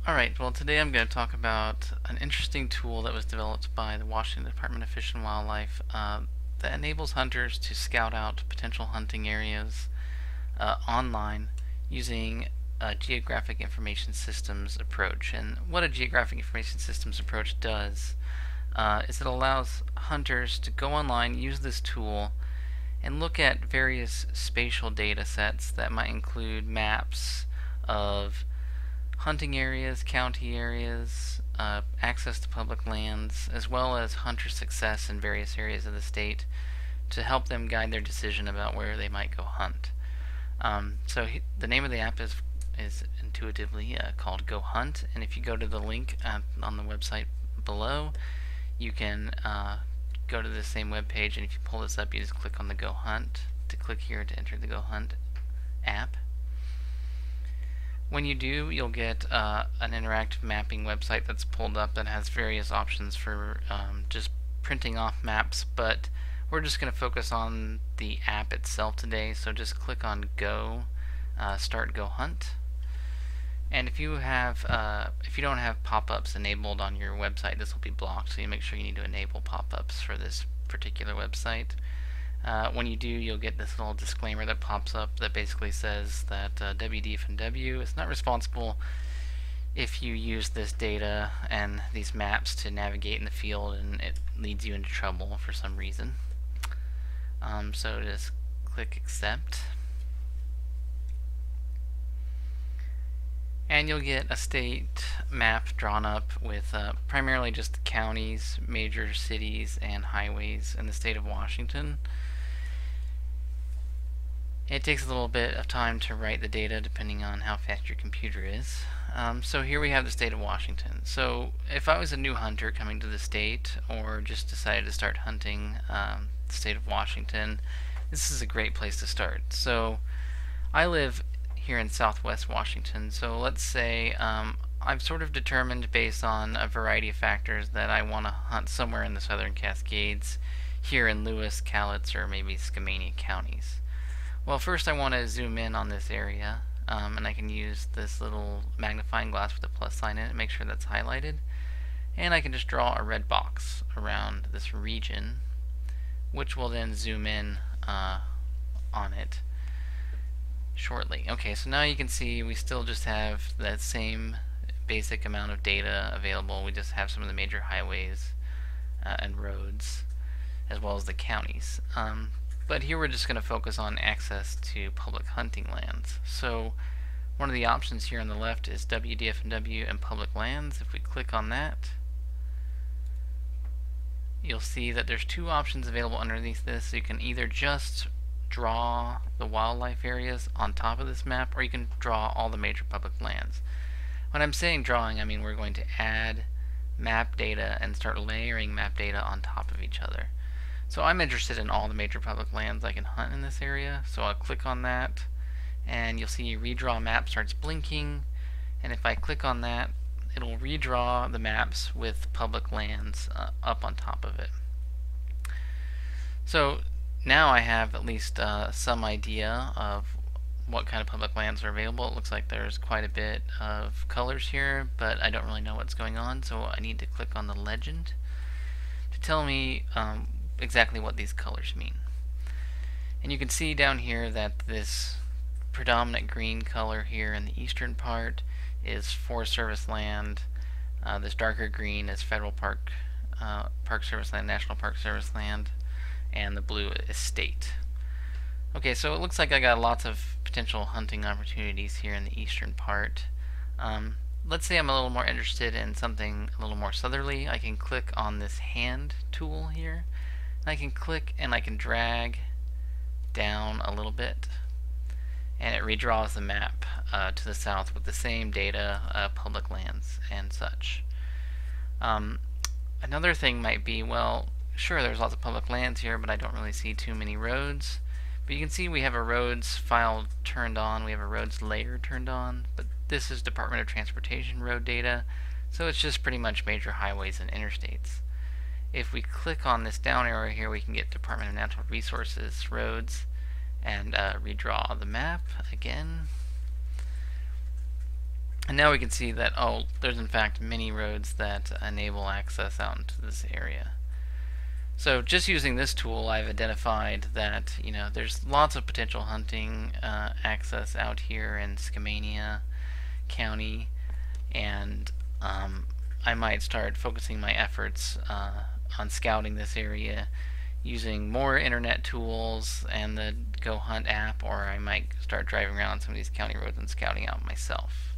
Alright, well today I'm going to talk about an interesting tool that was developed by the Washington Department of Fish and Wildlife that enables hunters to scout out potential hunting areas online using a geographic information systems approach. And what a geographic information systems approach does is it allows hunters to go online, use this tool, and look at various spatial data sets that might include maps of hunting areas, county areas, access to public lands, as well as hunter success in various areas of the state to help them guide their decision about where they might go hunt. The name of the app is intuitively called Go Hunt, and if you go to the link on the website below, you can go to the same web page, and if you pull this up, you just click on the Go Hunt to click here to enter the Go Hunt app. When you do, you'll get an interactive mapping website that's pulled up that has various options for just printing off maps, but we're just going to focus on the app itself today. So just click on Go, Start Go Hunt. And if you don't have pop-ups enabled on your website, this will be blocked. So you make sure you need to enable pop-ups for this particular website. When you do, you'll get this little disclaimer that pops up that basically says that WDFW is not responsible if you use this data and these maps to navigate in the field and it leads you into trouble for some reason. So just click Accept. And you'll get a state map drawn up with primarily just the counties, major cities, and highways in the state of Washington. It takes a little bit of time to write the data depending on how fast your computer is. So here we have the state of Washington. So if I was a new hunter coming to the state or just decided to start hunting the state of Washington, this is a great place to start. So I live here in southwest Washington, so let's say I've sort of determined based on a variety of factors that I want to hunt somewhere in the southern Cascades here in Lewis, Cowlitz, or maybe Skamania counties. Well, first I want to zoom in on this area, and I can use this little magnifying glass with a plus sign in it, make sure that's highlighted, and I can just draw a red box around this region, which will then zoom in on it shortly. Okay, so now you can see we still just have that same basic amount of data available. We just have some of the major highways and roads, as well as the counties. But here we're just going to focus on access to public hunting lands. So one of the options here on the left is WDFW and public lands. If we click on that, you'll see that there's two options available underneath this. So you can either just draw the wildlife areas on top of this map, or you can draw all the major public lands. When I'm saying drawing, I mean we're going to add map data and start layering map data on top of each other. So I'm interested in all the major public lands I can hunt in this area, so I'll click on that, and you'll see redraw map starts blinking, and if I click on that, it'll redraw the maps with public lands up on top of it. So now I have at least some idea of what kind of public lands are available. It looks like there's quite a bit of colors here, but I don't really know what's going on, so I need to click on the legend to tell me exactly what these colors mean. And you can see down here that this predominant green color here in the eastern part is Forest Service land. This darker green is Federal Park Service land, National Park Service land, and the blue is state. Okay, so it looks like I got lots of potential hunting opportunities here in the eastern part. Let's say I'm a little more interested in something a little more southerly. I can click on this hand tool here. I can click and I can drag down a little bit, and it redraws the map to the south with the same data, public lands and such. Another thing might be, well, sure, there's lots of public lands here, but I don't really see too many roads. But you can see we have a roads file turned on, we have a roads layer turned on, but this is Department of Transportation road data, so it's just pretty much major highways and interstates. If we click on this down arrow here, we can get Department of Natural Resources roads and redraw the map again. And now we can see that, oh, there's in fact many roads that enable access out into this area. So just using this tool, I've identified that there's lots of potential hunting access out here in Skamania County, and I might start focusing my efforts on scouting this area using more internet tools and the Go Hunt app, or I might start driving around some of these county roads and scouting out myself.